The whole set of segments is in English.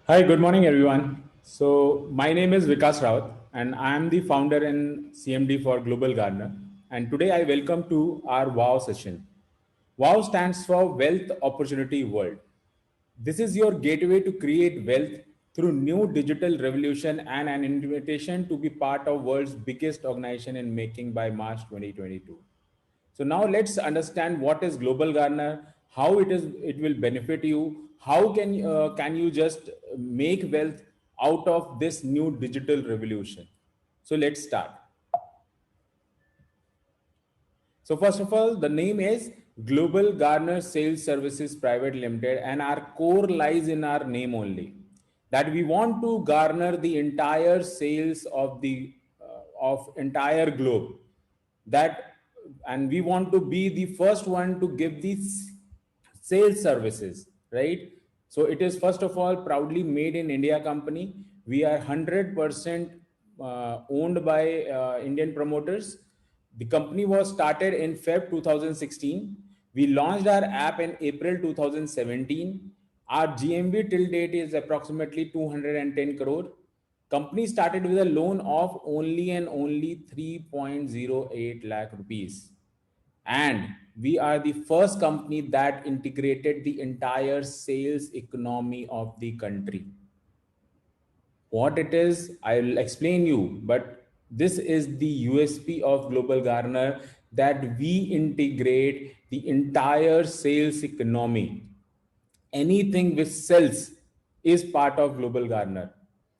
Hi, good morning, everyone. So, my name is Vikas Raut, and I am the founder and CMD for Global Gardener. And today I welcome to our WOW session. WOW stands for Wealth Opportunity World. This is your gateway to create wealth through new digital revolution and an invitation to be part of world's biggest organization in making by March 2022. So now let's understand what is Global Gardener, how it will benefit you, how can you just make wealth out of this new digital revolution. So let's start. So first of all, the name is Global Gardener Sales Services Private Limited, and our core lies in our name only. That we want to garner the entire sales of the of entire globe. That and we want to be the first one to give these sales services, right? So it is first of all proudly made in India company. We are 100% owned by Indian promoters. The company was started in Feb 2016. We launched our app in April 2017. Our GMV till date is approximately 210 crore. Company started with a loan of only and only 3.08 lakh rupees, and we are the first company that integrated the entire sales economy of the country. What it is, I'll explain you, but this is the USP of Global Gardener, that we integrate the entire sales economy. Anything which sells is part of Global Gardener,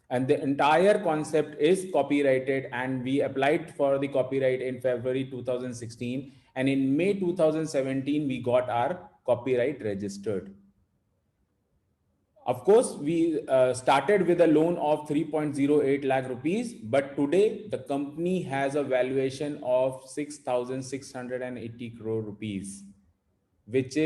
and the entire concept is copyrighted, and we applied for the copyright in February 2016, and in May 2017 we got our copyright registered. Of course, we started with a loan of 3.08 lakh rupees, but today the company has a valuation of 6,680 crore rupees, which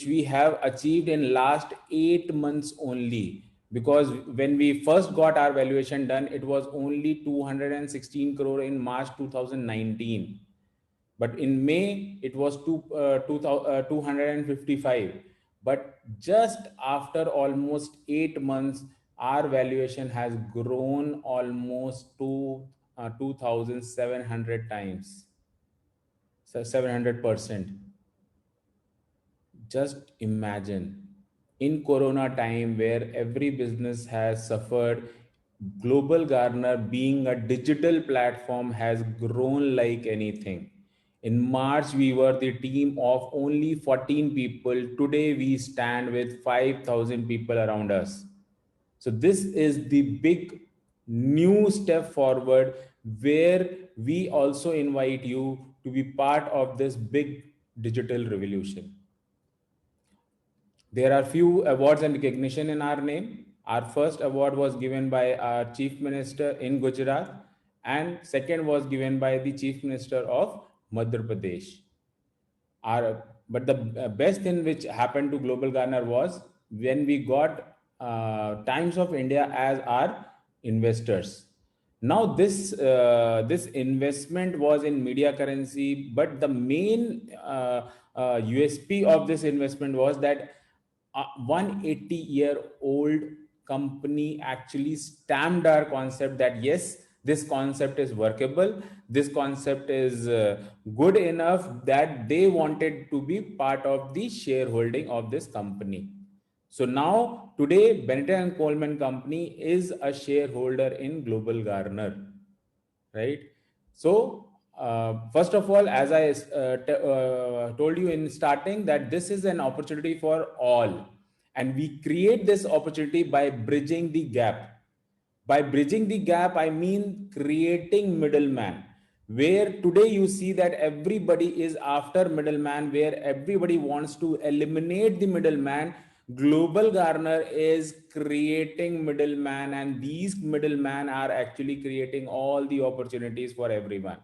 we have achieved in last 8 months only. Because when we first got our valuation done, it was only 216 crore in March 2019, but in May it was 255. But just after almost 8 months, our valuation has grown almost to 2700 times, so 700%. Just imagine, in corona time where every business has suffered, Global Gardener being a digital platform has grown like anything. In March we were the team of only 14 people. Today we stand with 5000 people around us. So this is the big new step forward, where we also invite you to be part of this big digital revolution. There are few awards and recognition in our name. Our first award was given by our Chief Minister in Gujarat, and second was given by the Chief Minister of Madhya Pradesh. But the best thing which happened to Global Gardener was when we got Times of India as our investors. Now this investment was in media currency, but the main USP of this investment was that a 180-year-old company actually stamped our concept that yes, this concept is workable, this concept is good enough, that they wanted to be part of the shareholding of this company. So now today Benetton and Coleman company is a shareholder in Global Gardener, right? So first of all, as I told you in starting, that this is an opportunity for all, and we create this opportunity by bridging the gap. By bridging the gap, I mean creating middleman, where today you see that everybody is after middleman, where everybody wants to eliminate the middleman. Global Gardener is creating middleman, and these middlemen are actually creating all the opportunities for everyone.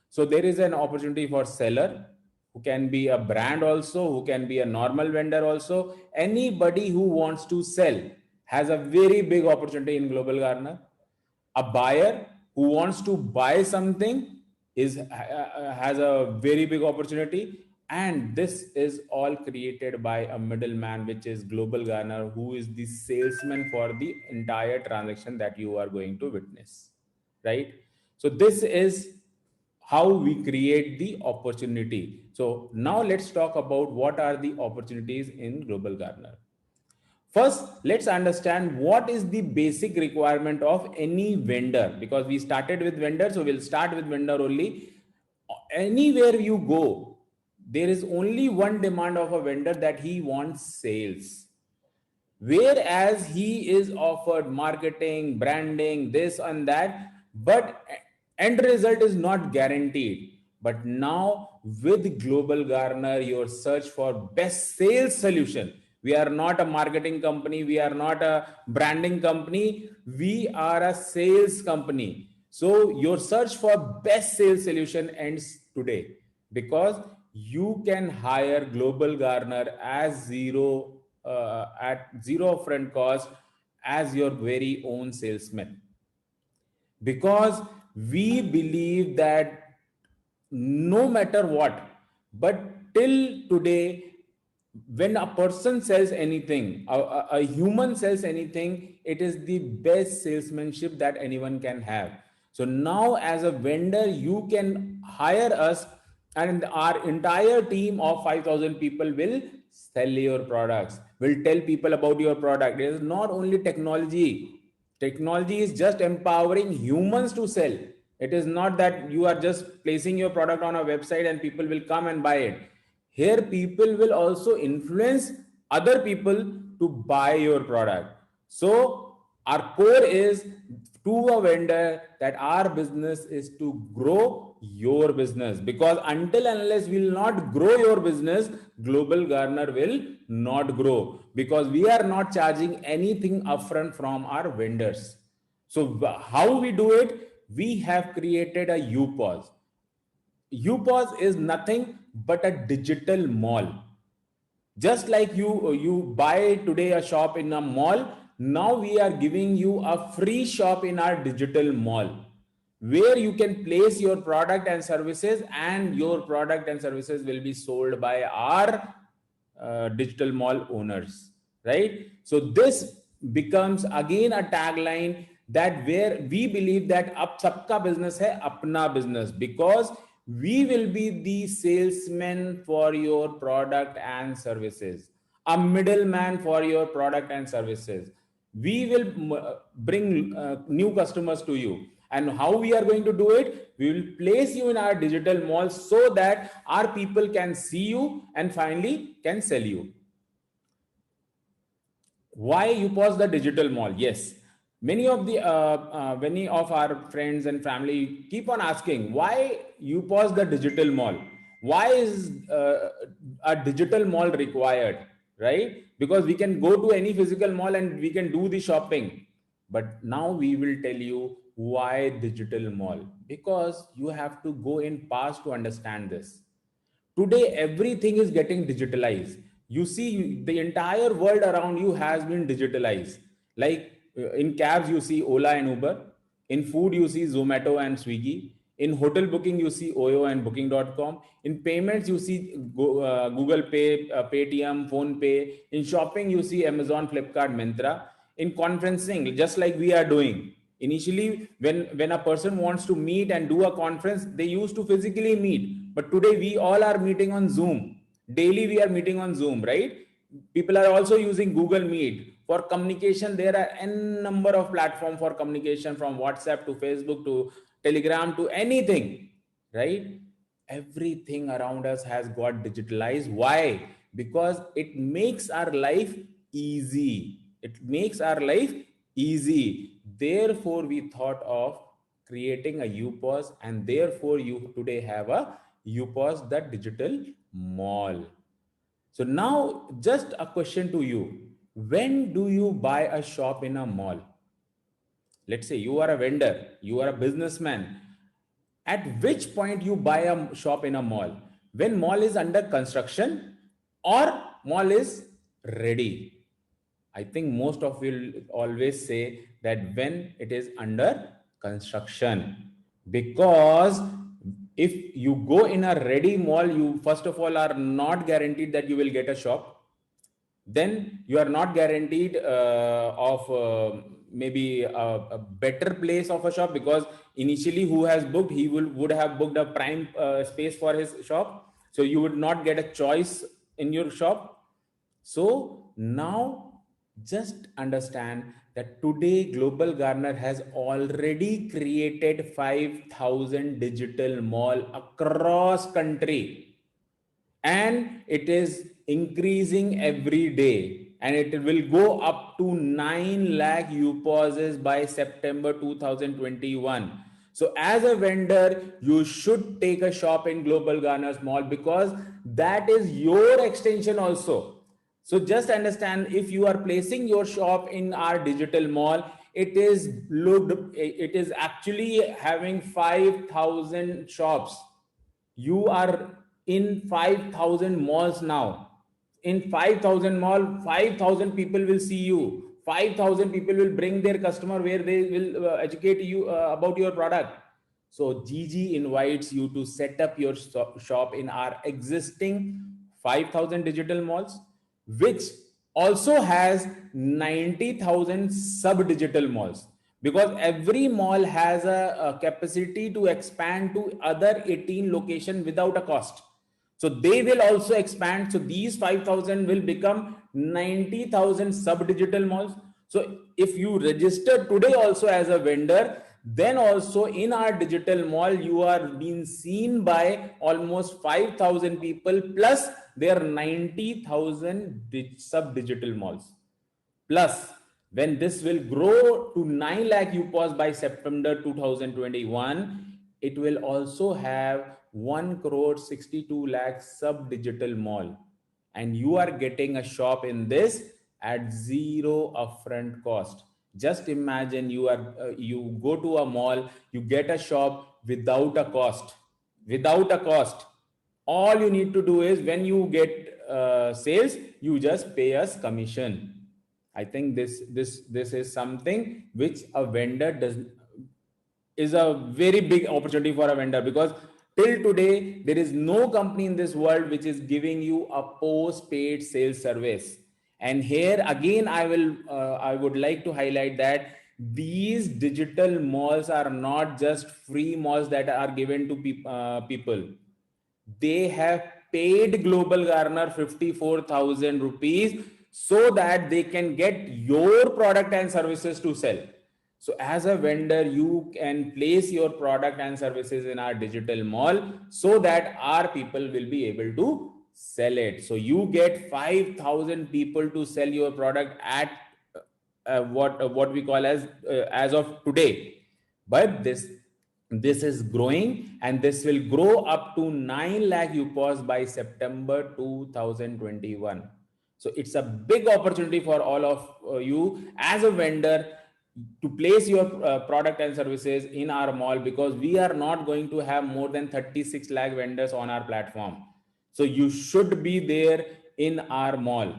So there is an opportunity for seller, who can be a brand also, who can be a normal vendor also. Anybody who wants to sell has a very big opportunity in Global Gardener. A buyer who wants to buy something is has a very big opportunity. And this is all created by a middleman, which is Global Garner, who is the salesman for the entire transaction that you are going to witness, right? So this is how we create the opportunity. So now let's talk about what are the opportunities in Global Garner. First, let's understand what is the basic requirement of any vendor, because we started with vendor, so we'll start with vendor only. Anywhere you go, there is only one demand of a vendor, that he wants sales. Whereas he is offered marketing, branding, this and that, but end result is not guaranteed. But now with Global Garner, your search for best sales solution. We are not a marketing company, we are not a branding company, we are a sales company. So your search for best sales solution ends today, because you can hire Global Garner as at zero upfront cost as your very own salesman, because we believe that no matter what, but till today, when a person sells anything, a human sells anything, it is the best salesmanship that anyone can have. So now as a vendor, you can hire us, and our entire team of 5,000 people will sell your products, will tell people about your product. It is not only technology. Technology is just empowering humans to sell. It is not that you are just placing your product on a website and people will come and buy it. Here people will also influence other people to buy your product. So our core is to a vendor that our business is to grow your business, because until and unless we will not grow your business, Global Garner will not grow, because we are not charging anything upfront from our vendors. So how we do it? We have created a UPOS. UPOS is nothing but a digital mall. Just like you buy today a shop in a mall, now we are giving you a free shop in our digital mall, where you can place your product and services, and your product and services will be sold by our digital mall owners, right? So this becomes again a tagline, that where we believe that ab sabka business hai apna business, because we will be the salesman for your product and services, a middleman for your product and services. We will bring new customers to you. And how we are going to do it? We will place you in our digital mall, so that our people can see you and finally can sell you. Why UPOS the digital mall? Yes, many of our friends and family keep on asking, why UPOS the digital mall? Why is a digital mall required? Right? Because we can go to any physical mall and we can do the shopping. But now we will tell you why digital mall, because you have to go in past to understand this. Today everything is getting digitalized. You see, the entire world around you has been digitalized. Like in cabs you see Ola and Uber, in food you see Zomato and Swiggy, in hotel booking you see Oyo and booking.com, in payments you see Google Pay, Paytm, Phone Pay, in shopping you see Amazon, Flipkart, Myntra, in conferencing just like we are doing. Initially, when a person wants to meet and do a conference, they used to physically meet. But today we all are meeting on Zoom. Daily we are meeting on Zoom, right? People are also using Google Meet. For communication, there are n number of platforms for communication, from WhatsApp to Facebook to Telegram to anything, right? Everything around us has got digitalized. Why? Because it makes our life easy. It makes our life easy. Therefore, we thought of creating a UPOS, and therefore you today have a UPOS, the digital mall. So now just a question to you. When do you buy a shop in a mall? Let's say you are a vendor, you are a businessman. At which point you buy a shop in a mall? When mall is under construction or mall is ready? I think most of you will always say that when it is under construction, because If you go in a ready mall, you first of all are not guaranteed that you will get a shop. Then you are not guaranteed of maybe a better place of a shop, because initially who has booked, he would have booked a prime space for his shop, so you would not get a choice in your shop. So now just understand that today Global Garner has already created 5,000 digital mall across country, and it is increasing every day, and it will go up to 9 lakh UPOSs by September 2021. So as a vendor, you should take a shop in Global Garner's mall, because that is your extension also. So just understand, if you are placing your shop in our digital mall, it is actually having 5,000 shops. You are in 5,000 malls now. In 5,000 mall, 5,000 people will see you. 5,000 people will bring their customer where they will educate you about your product. So GG invites you to set up your shop in our existing 5,000 digital malls, which also has 90,000 sub digital malls, because every mall has a capacity to expand to other 18 locations without a cost. So they will also expand. So these 5,000 will become 90,000 sub digital malls. So if you register today also as a vendor, then also in our digital mall, you are being seen by almost 5,000 people, plus their 90,000 sub digital malls. Plus, when this will grow to 9 lakh UPOS by September 2021, it will also have 1 crore 62 lakh sub digital mall. And you are getting a shop in this at zero upfront cost. Just imagine, you go to a mall, you get a shop without a cost. Without a cost. All you need to do is, when you get sales, you just pay us commission. I think this is something which a vendor is a very big opportunity for a vendor, because till today there is no company in this world which is giving you a post-paid sales service. And here again, I would like to highlight that these digital malls are not just free malls that are given to people. They have paid Global Garner 54,000 rupees so that they can get your product and services to sell. So as a vendor, you can place your product and services in our digital mall so that our people will be able to sell it. So you get 5,000 people to sell your product at what we call as of today. But this is growing, and this will grow up to 9 lakh UPOS by September 2021. So it's a big opportunity for all of you as a vendor to place your product and services in our mall, because we are not going to have more than 36 lakh vendors on our platform. So you should be there in our mall,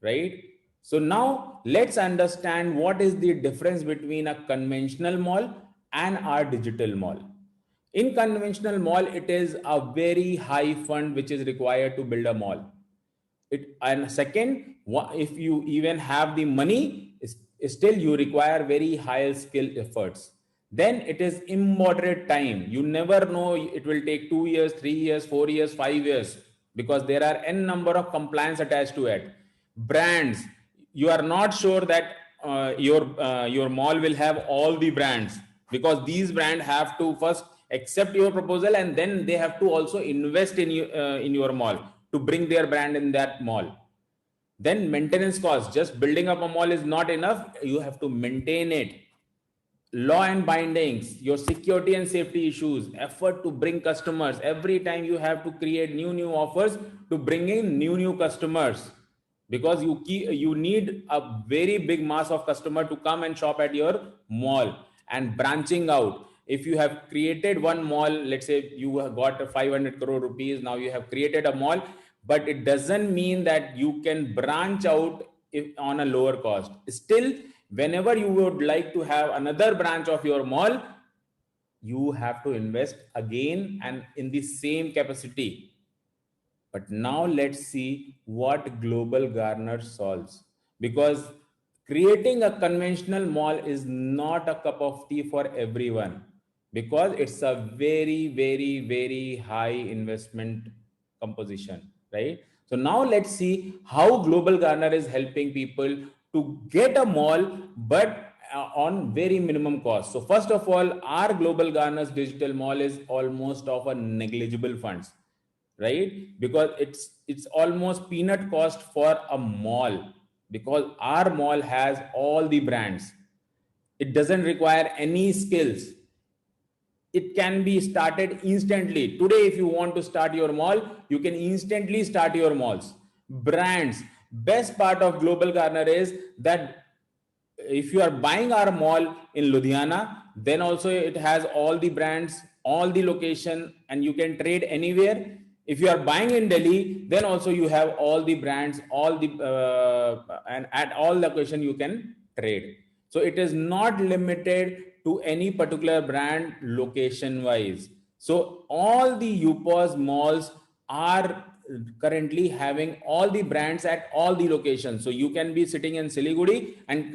right? So now let's understand what is the difference between a conventional mall and our digital mall. In conventional mall, it is a very high fund which is required to build a mall. And second, if you even have the money, still you require very high skill efforts. Then it is immoderate time. You never know, it will take 2 years, 3 years, 4 years, 5 years, because there are n number of compliance attached to it. Brands, you are not sure that your mall will have all the brands, because these brands have to first accept your proposal, and then they have to also invest in your mall to bring their brand in that mall. Then maintenance costs, just building up a mall is not enough, you have to maintain it. Law and bindings, your security and safety issues, effort to bring customers. Every time you have to create new offers to bring in new customers, because you need a very big mass of customer to come and shop at your mall. And branching out, if you have created one mall, let's say you have got 500 crore rupees, now you have created a mall, but it doesn't mean that you can branch out on a lower cost. Still, whenever you would like to have another branch of your mall, you have to invest again and in the same capacity. But now let's see what Global Garner solves. Because creating a conventional mall is not a cup of tea for everyone, because it's a very, very, very high investment composition, right? So now let's see how Global Garner is helping people to get a mall, but on very minimum cost. So first of all, our Global Garner's digital mall is almost of a negligible funds, right? Because it's almost peanut cost for a mall, because our mall has all the brands. It doesn't require any skills. It can be started instantly. Today, if you want to start your mall, you can instantly start your malls. Brands. Best part of Global Garner is that if you are buying our mall in Ludhiana, then also it has all the brands, all the location, and you can trade anywhere. If you are buying in Delhi, then also you have all the brands, all the and at all location you can trade. So it is not limited to any particular brand location wise. So all the UPOS malls are currently having all the brands at all the locations. So you can be sitting in Siliguri and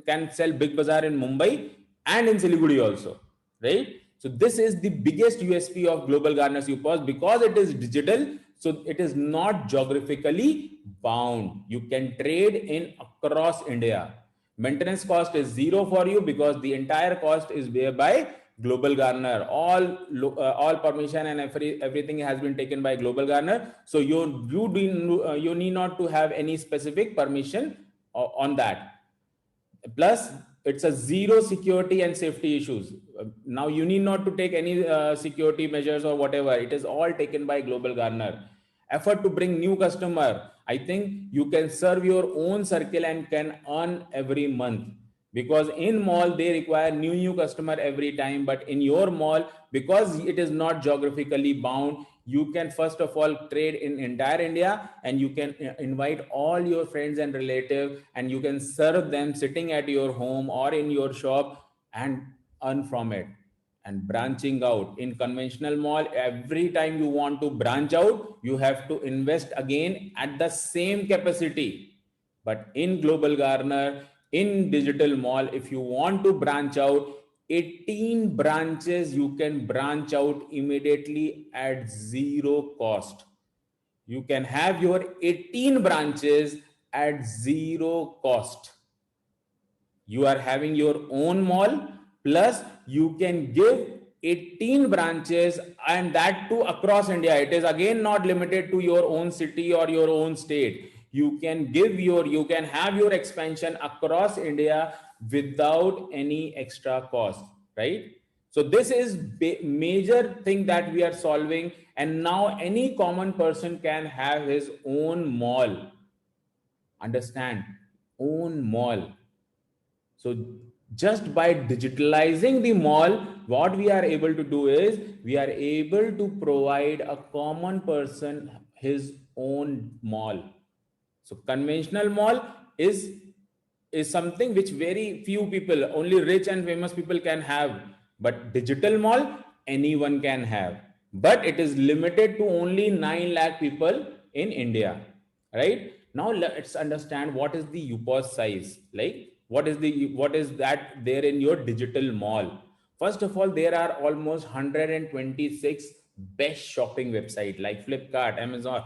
can sell Big Bazaar in Mumbai and in Siliguri also, right? So this is the biggest USP of Global Garners UPOS, because it is digital. So it is not geographically bound. You can trade in across India. Maintenance cost is zero for you, because the entire cost is bear by Global Garner. All permission and everything has been taken by Global Garner. So you need not to have any specific permission on that. Plus, it's a zero security and safety issues. Now you need not to take any security measures or whatever. It is all taken by Global Garner. Effort to bring new customer. I think you can serve your own circle and can earn every month, because in mall they require new customer every time, but in your mall, because it is not geographically bound, you can first of all trade in entire India, and you can invite all your friends and relatives, and you can serve them sitting at your home or in your shop and earn from it. And branching out in conventional mall, every time you want to branch out, you have to invest again at the same capacity. But in Global Garner, in digital mall, if you want to branch out 18 branches, you can branch out immediately at zero cost. You can have your 18 branches at zero cost. You are having your own mall, plus you can give 18 branches, and that too across India. It is again not limited to your own city or your own state. You can have your expansion across India without any extra cost, right? So this is major thing that we are solving, and now any common person can have his own mall. Understand? Own mall. So just by digitalizing the mall, what we are able to do is we are able to provide a common person his own mall. So conventional mall is something which very few people, only rich and famous people can have. But digital mall, anyone can have. But it is limited to only 9 lakh people in India, right? Now let's understand what is the UPOS size. Like what is that there in your digital mall. First of all, there are almost 126 best shopping website like Flipkart, Amazon,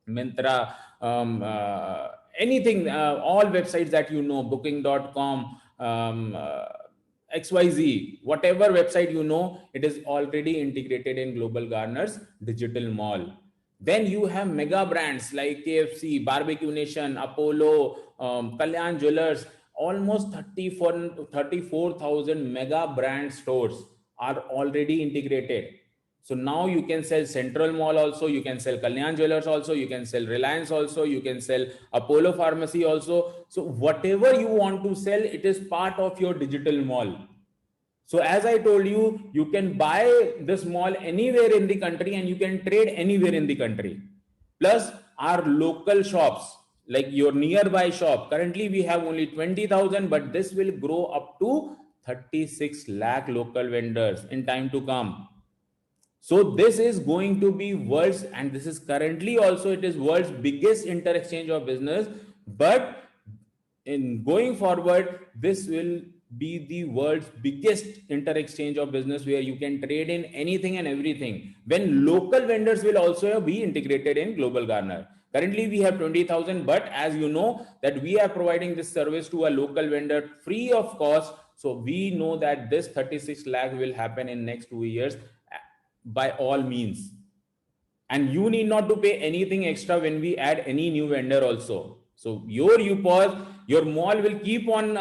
Myntra, anything, all websites that you know, booking.com, XYZ, whatever website you know, it is already integrated in Global Garner's digital mall. Then you have mega brands like KFC, Barbecue Nation, Apollo, Kalyan Jewelers. Almost 34,000 mega brand stores are already integrated. So now you can sell Central Mall also, you can sell Kalyan Jewelers also, you can sell Reliance also, you can sell Apollo Pharmacy also. So whatever you want to sell, it is part of your digital mall. So as I told you, you can buy this mall anywhere in the country and you can trade anywhere in the country. Plus our local shops, like your nearby shop. Currently we have only 20,000, but this will grow up to 36 lakh local vendors in time to come. So this is going to be world's, and this is currently also it is world's biggest inter-exchange of business. But in going forward, this will be the world's biggest inter-exchange of business where you can trade in anything and everything. When local vendors will also be integrated in Global Garner. Currently, we have 20,000, but as you know that we are providing this service to a local vendor free of cost. So we know that this 36 lakh will happen in next 2 years by all means. And you need not to pay anything extra when we add any new vendor also. So your UPOS, your mall will keep on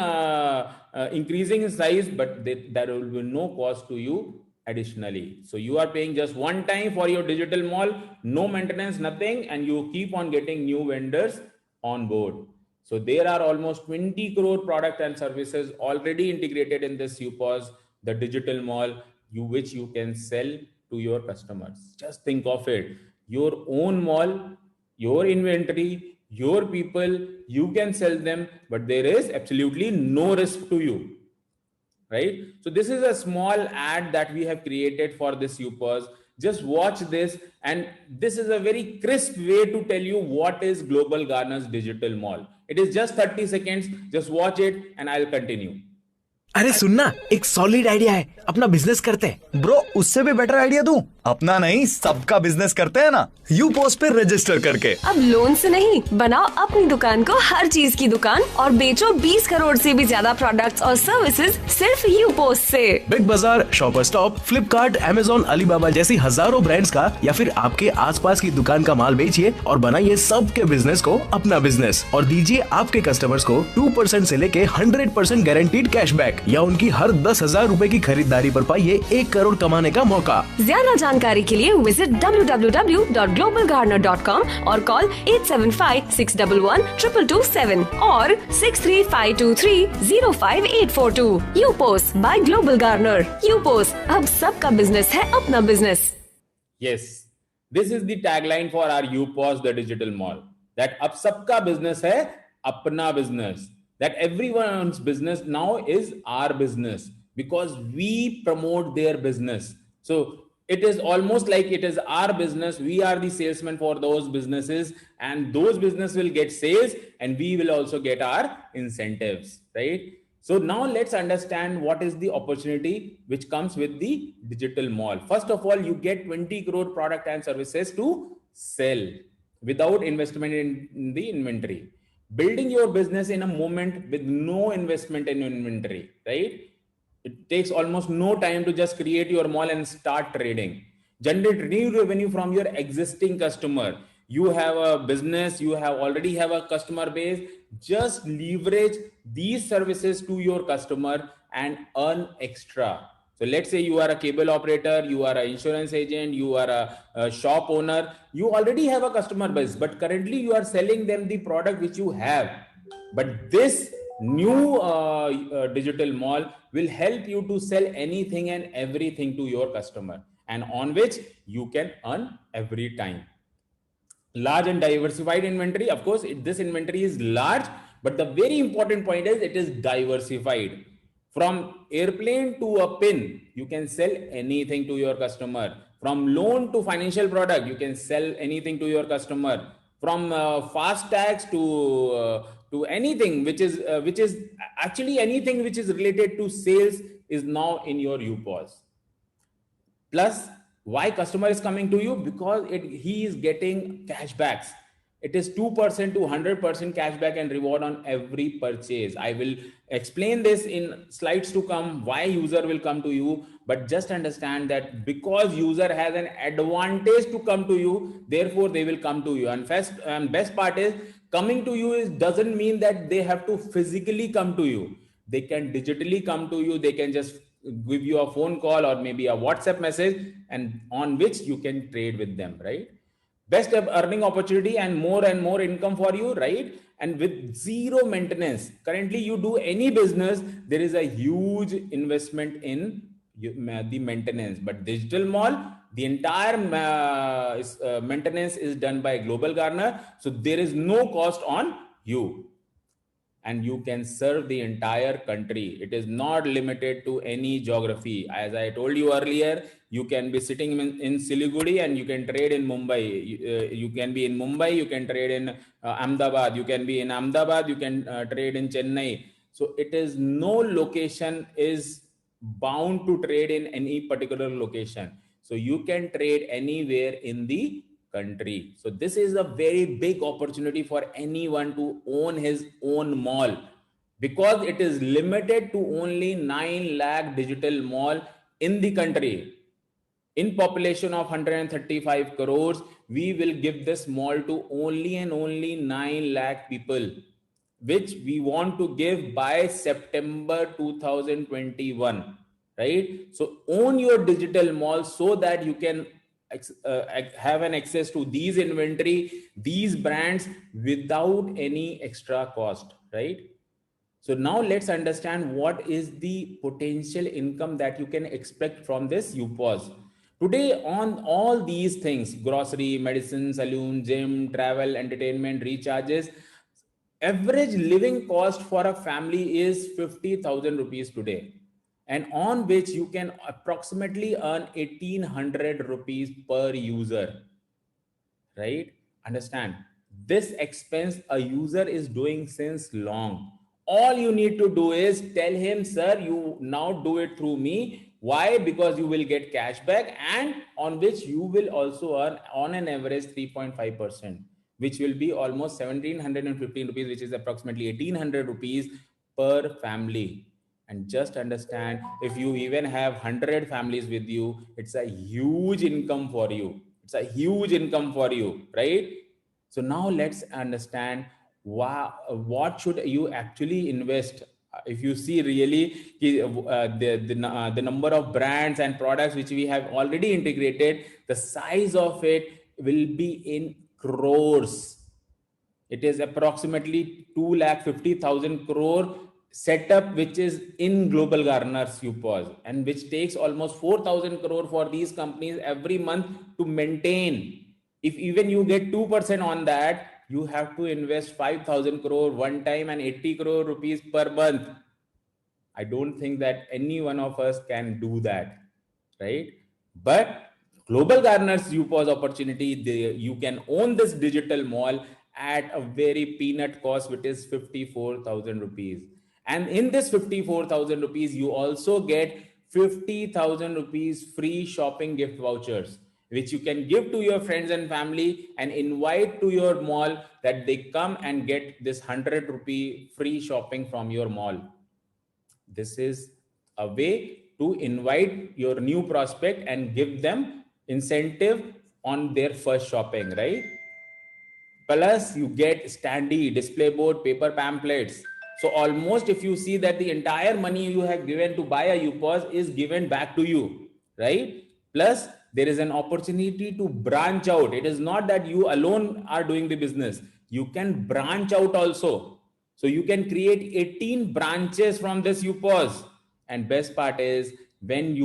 increasing in size, but there will be no cost to you additionally. So you are paying just one time for your digital mall, no maintenance, nothing, and you keep on getting new vendors on board. So there are almost 20 crore product and services already integrated in this UPOS, the digital mall, which you can sell to your customers. Just think of it. Your own mall, your inventory, your people, you can sell them, but there is absolutely no risk to you. Right? So this is a small ad that we have created for this UPOS. Just watch this, and this is a very crisp way to tell you what is Global Garner's digital mall. It is just 30 seconds. Just watch it and I'll continue. अरे सुनना, एक solid idea है, अपना business करते हैं। Bro उससे भी better idea दूं? अपना नहीं, सबका बिजनेस करते हैं ना, यूपोस पे रजिस्टर करके। अब लोन से नहीं, बनाओ अपनी दुकान को हर चीज की दुकान और बेचो 20 करोड़ से भी ज्यादा प्रोडक्ट्स और सर्विसेज सिर्फ यूपोस से। बिग बाजार, shopper stop, Flipkart, Amazon, Alibaba जैसी हजारों ब्रांड्स का या फिर आपके आसपास की दुकान का माल बेचिए और बनाइए सबके बिजनेस को अपना बिजनेस और दीजिए आपके कस्टमर्स को 2% से लेके 100% गारंटीड कैशबैक या उनकी हर 10,000 रुपए की खरीदारी पर पाइए 1 करोड़ कमाने का मौका। ज्यादा जानकारी के लिए विजिट www.globalgarner.com और कॉल 875-611-2227 और 6352305842। यूपोस बाय ग्लोबल गार्नर। यूपोस, अब सबका बिजनेस है अपना business. Yes, this is the tagline for our UPOS, the digital mall. That अब सबका business है अपना business. That everyone's business now is our business because we promote their business. So it is almost like it is our business. We are the salesman for those businesses, and those business will get sales and we will also get our incentives, right? So now let's understand what is the opportunity which comes with the digital mall. First of all, you get 20 crore product and services to sell without investment in the inventory. Building your business in a moment with no investment in inventory, right? It takes almost no time to just create your mall and start trading. Generate new revenue from your existing customer. You have a business, you already have a customer base. Just leverage these services to your customer and earn extra. So let's say you are a cable operator, you are an insurance agent, you are a shop owner. You already have a customer base, but currently you are selling them the product which you have. But this new digital mall will help you to sell anything and everything to your customer, and on which you can earn every time. Large and diversified inventory. Of course, this inventory is large, but the very important point is it is diversified. From airplane to a pin, you can sell anything to your customer. From loan to financial product, you can sell anything to your customer. From fast tags to anything which is actually anything which is related to sales is now in your UPOS. Plus, why customer is coming to you? Because he is getting cashbacks. It is 2% to 100% cashback and reward on every purchase. I will explain this in slides to come, why user will come to you. But just understand that because user has an advantage to come to you, therefore they will come to you. And best part is, coming to you doesn't mean that they have to physically come to you. They can digitally come to you. They can just give you a phone call or maybe a WhatsApp message, and on which you can trade with them, right? Best earning opportunity and more income for you, right? And with zero maintenance. Currently, you do any business, there is a huge investment in the maintenance. But digital mall, the entire maintenance is done by Global Garner. So there is no cost on you. and you can serve the entire country. It is not limited to any geography. As I told you earlier, you can be sitting in Siliguri and you can trade in Mumbai. You can be in Mumbai, you can trade in Ahmedabad. You can be in Ahmedabad, you can trade in Chennai. So it is no location is bound to trade in any particular location. So you can trade anywhere in the country. So this is a very big opportunity for anyone to own his own mall, because it is limited to only 9 lakh digital mall in the country. In population of 135 crores, we will give this mall to only and only 9 lakh people, which we want to give by September 2021, right? So own your digital mall so that you can have an access to these inventory, these brands without any extra cost, right? So now let's understand what is the potential income that you can expect from this UPOS. Today on all these things, grocery, medicine, saloon, gym, travel, entertainment, recharges, average living cost for a family is 50,000 rupees today, and on which you can approximately earn 1800 rupees per user, right? Understand, this expense a user is doing since long. All you need to do is tell him, sir, you now do it through me. Why? Because you will get cash back, and on which you will also earn on an average 3.5%, which will be almost 1715 rupees, which is approximately 1800 rupees per family. And just understand, if you even have 100 families with you, it's a huge income for you. It's a huge income for you, right? So now let's understand what should you actually invest. If you see really the number of brands and products which we have already integrated, the size of it will be in crores. It is approximately 2,50,000 crore setup, which is in Global Garner's UPOS, and which takes almost 4,000 crore for these companies every month to maintain. If even you get 2% on that, you have to invest 5,000 crore one time and 80 crore rupees per month. I don't think that any one of us can do that, right? But Global Garner's UPOS opportunity, you can own this digital mall at a very peanut cost, which is 54,000 rupees. And in this 54,000 rupees, you also get 50,000 rupees free shopping gift vouchers, which you can give to your friends and family and invite to your mall, that they come and get this 100 rupee free shopping from your mall. This is a way to invite your new prospect and give them incentive on their first shopping, right? Plus you get standee, display board, paper pamphlets. So almost, if you see that the entire money you have given to buy a UPOS is given back to you, right? Plus there is an opportunity to branch out. It is not that you alone are doing the business. You can branch out also. So you can create 18 branches from this UPOS. And best part is, when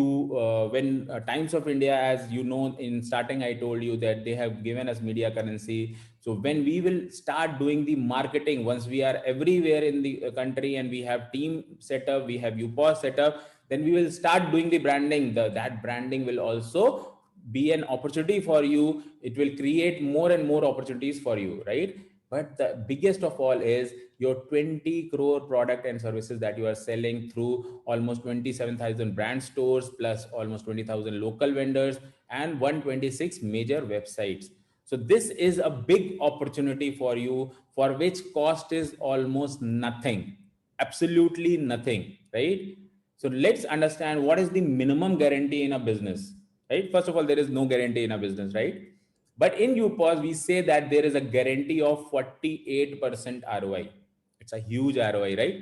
Times of India, as you know, in starting I told you that they have given us media currency. So when we will start doing the marketing, once we are everywhere in the country and we have team set up, we have UPOS set up, then we will start doing the branding. That branding will also be an opportunity for you. It will create more and more opportunities for you, right? But the biggest of all is your 20 crore product and services that you are selling through almost 27,000 brand stores, plus almost 20,000 local vendors and 126 major websites. So this is a big opportunity for you, for which cost is almost nothing, absolutely nothing, right? So let's understand what is the minimum guarantee in a business, right? First of all, there is no guarantee in a business, right? But in UPOS, we say that there is a guarantee of 48% ROI. It's a huge ROI, right?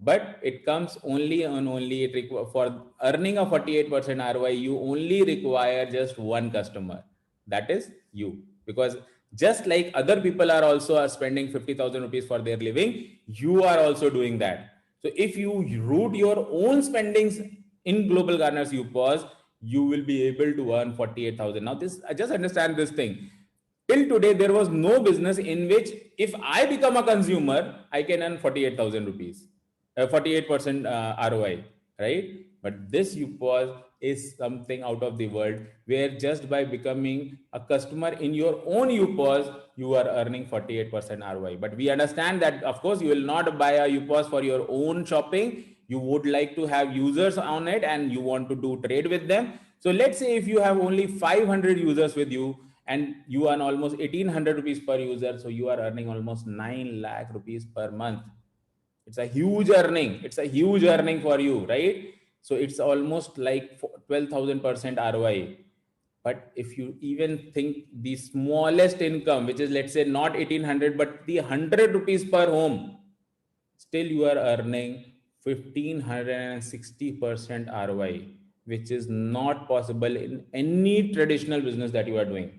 But it comes only for earning a 48% ROI, you only require just one customer. That is you. Because just like other people are also spending 50,000 rupees for their living, you are also doing that. So if you route your own spendings in Global Garner's UPOS, you will be able to earn 48,000. Now, I just understand this thing. Till today, there was no business in which if I become a consumer, I can earn 48,000 rupees, 48% ROI, right? But this UPOS is something out of the world, where just by becoming a customer in your own UPOS, you are earning 48% ROI. But we understand that, of course, you will not buy a UPOS for your own shopping. You would like to have users on it and you want to do trade with them. So let's say if you have only 500 users with you, and you earn almost 1800 rupees per user, so you are earning almost 9 lakh rupees per month. It's a huge earning. It's a huge earning for you, right? So it's almost like 12,000% ROI. But if you even think the smallest income, which is, let's say, not 1800 but the 100 rupees per home, still you are earning 1560% ROI, which is not possible in any traditional business that you are doing.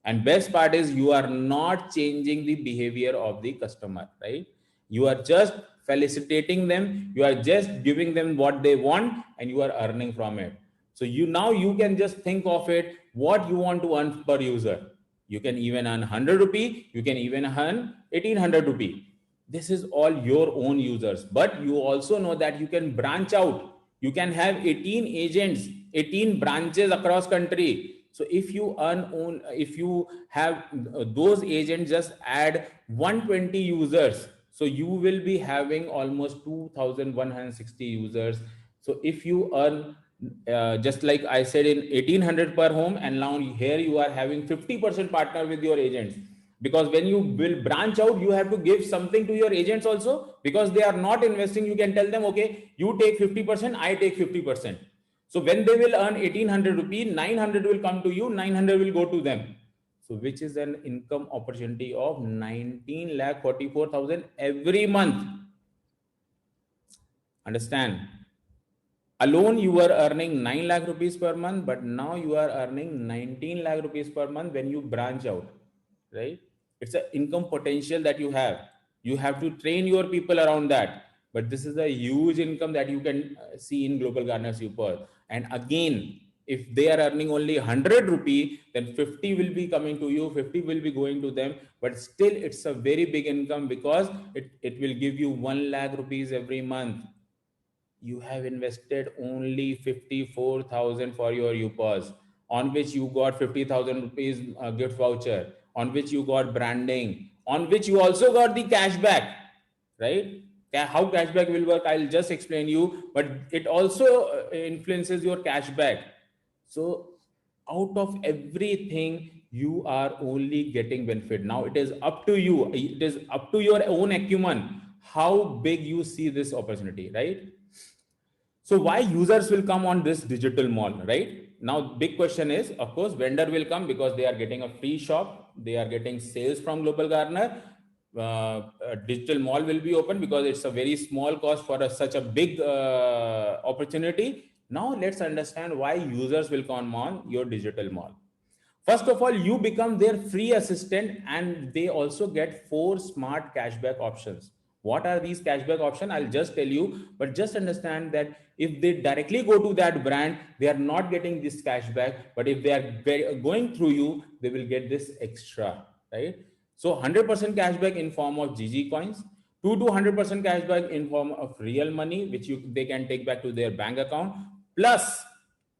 And best part is, you are not changing the behavior of the customer, right? You are just felicitating them, you are just giving them what they want, and you are earning from it. So you can just think of it, what you want to earn per user. You can even earn 100 rupee, you can even earn 1800 rupee. This is all your own users. But you also know that you can branch out. You can have 18 agents, 18 branches across country. So if you have those agents just add 120 users, so you will be having almost 2160 users. So if you earn just like I said, in 1800 per home, and now here you are having 50% partner with your agents, because when you will branch out, you have to give something to your agents also, because they are not investing. You can tell them, okay, you take 50%, I take 50%. So when they will earn 1800 rupees, 900 will come to you, 900 will go to them. So which is an income opportunity of 19,44,000 every month. Understand? Alone you were earning 9 lakh rupees per month, but now you are earning 19 lakh rupees per month when you branch out, right? It's an income potential that you have. You have to train your people around that. But this is a huge income that you can see in Global Garner Super. And again, if they are earning only 100 rupee, then 50 will be coming to you, 50 will be going to them. But still, it's a very big income, because it will give you 1 lakh rupees every month. You have invested only 54,000 for your UPOS, on which you got 50,000 rupees gift voucher, on which you got branding, on which you also got the cashback, right? How cashback will work, I'll just explain you, but it also influences your cashback. So out of everything, you are only getting benefit. Now it is up to you. It is up to your own acumen, how big you see this opportunity, right? So why users will come on this digital mall, right? Now, big question is, of course, vendor will come because they are getting a free shop. They are getting sales from Global Garner. A digital mall will be open because it's a very small cost for such a big opportunity. Now, let's understand why users will come on your digital mall. First of all, you become their free assistant, and they also get 4 smart cashback options. What are these cashback options? I'll just tell you, but just understand that if they directly go to that brand, they are not getting this cashback. But if they are going through you, they will get this extra, right? So 100% cashback in form of GG coins, 2 to 100% cashback in form of real money, which they can take back to their bank account. Plus,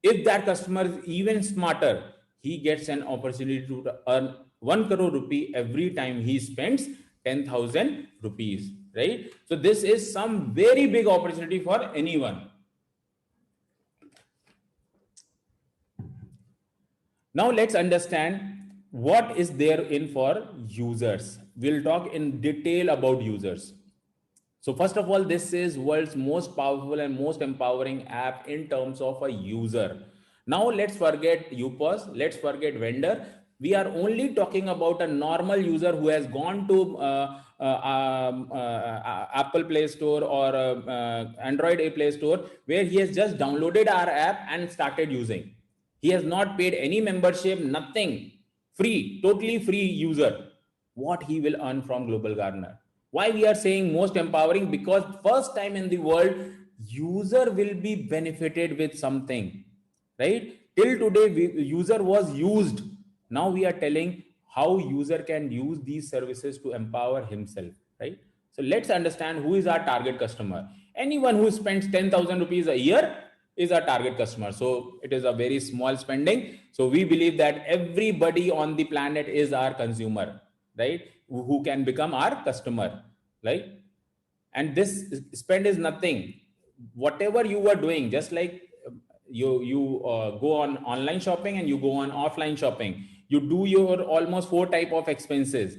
if that customer is even smarter, he gets an opportunity to earn 1 crore rupee every time he spends 10,000 rupees, right? So this is some very big opportunity for anyone. Now let's understand what is there in for users. We'll talk in detail about users. So first of all, this is world's most powerful and most empowering app in terms of a user. Now let's forget UPOS, let's forget vendor. We are only talking about a normal user who has gone to Apple Play Store or Android Play Store, where he has just downloaded our app and started using. He has not paid any membership, nothing. Free, totally free user. What he will earn from Global Garner. Why we are saying most empowering? Because first time in the world, user will be benefited with something, right? Till today, user was used. Now we are telling how user can use these services to empower himself, right? So let's understand who is our target customer. Anyone who spends 10,000 rupees a year is our target customer. So it is a very small spending. So we believe that everybody on the planet is our consumer, right? Who can become our customer, right? And this spend is nothing. Whatever you are doing, just like you go on online shopping and you go on offline shopping, you do your almost 4 type of expenses,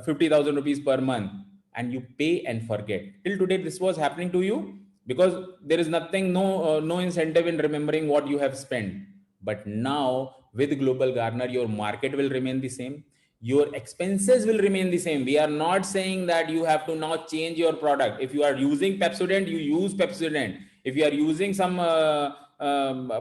50,000 rupees per month, and you pay and forget. Till today this was happening to you because there is nothing, no incentive in remembering what you have spent. But now with Global Garner, your market will remain the same, your expenses will remain the same. We are not saying that you have to now change your product. If you are using Pepsodent, you use Pepsodent. If you are using some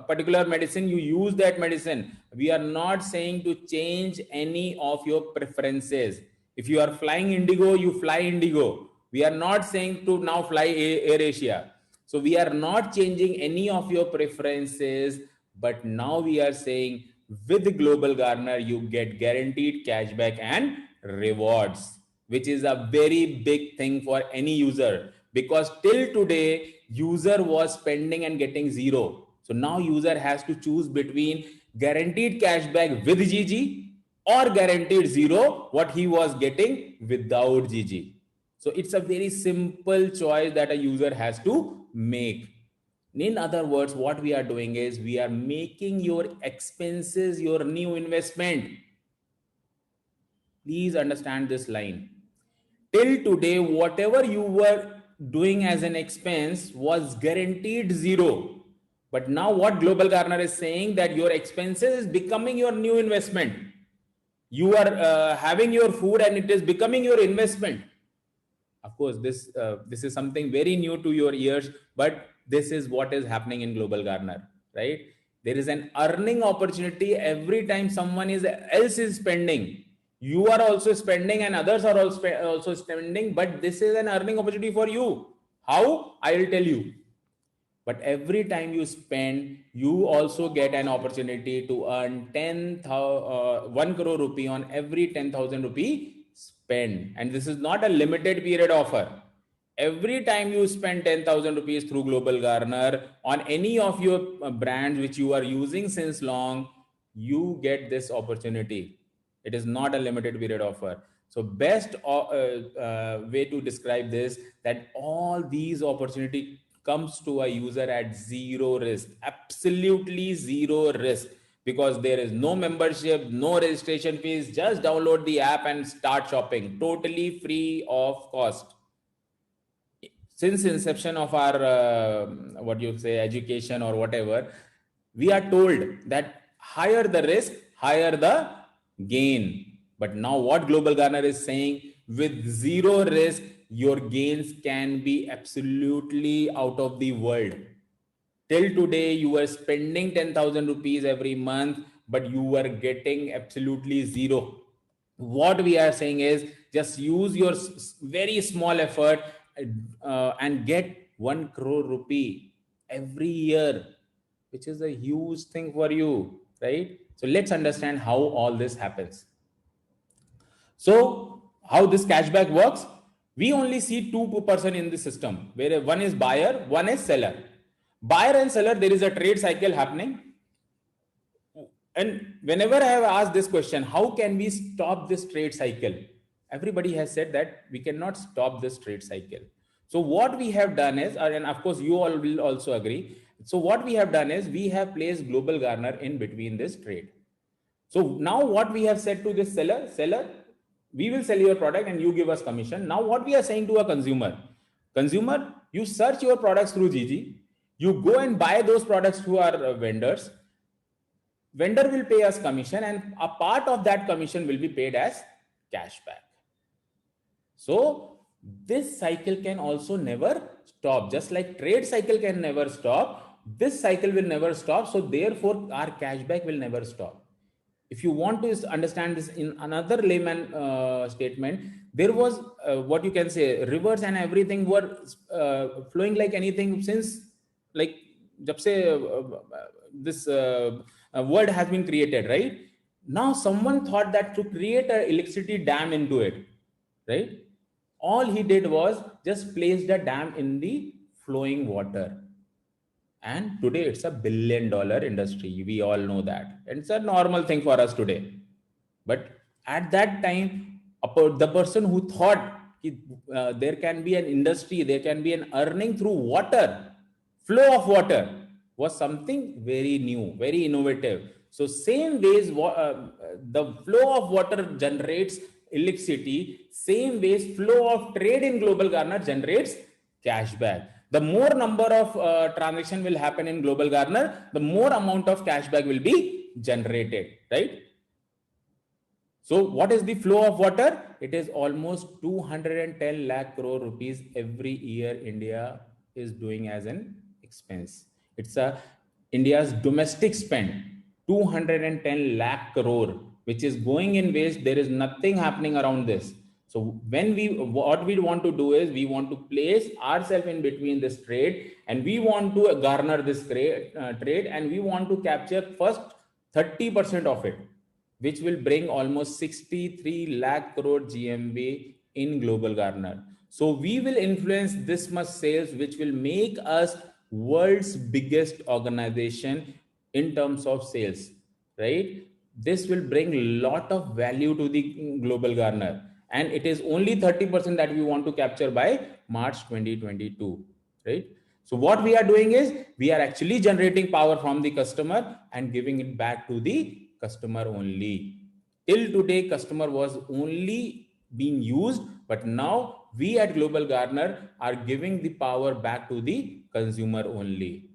particular medicine, you use that medicine. We are not saying to change any of your preferences. If you are flying Indigo, you fly Indigo. We are not saying to now fly AirAsia. So we are not changing any of your preferences, but now we are saying with Global Garner, you get guaranteed cashback and rewards, which is a very big thing for any user, because till today, user was spending and getting zero. So now user has to choose between guaranteed cashback with GG or guaranteed zero, what he was getting without GG. So it's a very simple choice that a user has to make. In other words, what we are doing is we are making your expenses your new investment. Please understand this line. Till today, whatever you were doing as an expense was guaranteed zero. But now what Global Garner is saying, that your expenses is becoming your new investment. You are having your food and it is becoming your investment. Of course, this is something very new to your ears, but this is what is happening in Global Garner, right? There is an earning opportunity every time someone else is spending. You are also spending and others are also spending, but this is an earning opportunity for you. How? I will tell you. But every time you spend, you also get an opportunity to earn 1 crore rupee on every 10,000 rupee spend. And this is not a limited period offer. Every time you spend 10,000 rupees through Global Garner on any of your brands which you are using since long, you get this opportunity. It is not a limited period offer. So best way to describe this, that all these opportunity comes to a user at zero risk, absolutely zero risk, because there is no membership, no registration fees. Just download the app and start shopping, totally free of cost. Since inception of our education or whatever, we are told that higher the risk, higher the gain. But now what Global Garner is saying, with zero risk, your gains can be absolutely out of the world. Till today, you were spending 10,000 rupees every month, but you were getting absolutely zero. What we are saying is, just use your very small effort and get 1 crore rupee every year, which is a huge thing for you, right? So let's understand how all this happens. So how this cashback works? We only see two person in the system, where one is buyer, one is seller. Buyer and seller, there is a trade cycle happening. And whenever I have asked this question, how can we stop this trade cycle? Everybody has said that we cannot stop this trade cycle. So what we have done is, and of course you all will also agree. So what we have done is we have placed Global Garner in between this trade. So now what we have said to this seller, we will sell your product and you give us commission. Now what we are saying to a consumer, you search your products through GG, you go and buy those products through our vendors. Vendor will pay us commission, and a part of that commission will be paid as cashback. So this cycle can also never stop. Just like trade cycle can never stop, this cycle will never stop. So therefore our cashback will never stop. If you want to understand this in another layman statement, there was what you can say, rivers and everything were flowing like anything since, like, jab se this world has been created, right? Now someone thought that to create an electricity dam into it, right? All he did was just place the dam in the flowing water. And today it's a $1 billion industry. We all know that. And it's a normal thing for us today. But at that time, the person who thought there can be an industry, there can be an earning through water, flow of water, was something very new, very innovative. So same ways, the flow of water generates electricity, same ways flow of trade in Global Garner generates cashback. The more number of transaction will happen in Global Garner, the more amount of cashback will be generated, right? So what is the flow of water? It is almost 210 lakh crore rupees every year India is doing as an expense. It's India's domestic spend, 210 lakh crore, which is going in waste. There is nothing happening around this. So what we want to do is we want to place ourselves in between this trade, and we want to garner this trade, and we want to capture first 30% of it, which will bring almost 63 lakh crore GMV in Global Garner. So we will influence this much sales, which will make us world's biggest organization in terms of sales, right? This will bring a lot of value to the Global Garner. And it is only 30% that we want to capture by March 2022, right? So what we are doing is we are actually generating power from the customer and giving it back to the customer only. Till today, customer was only being used, but now we at Global Garner are giving the power back to the consumer only.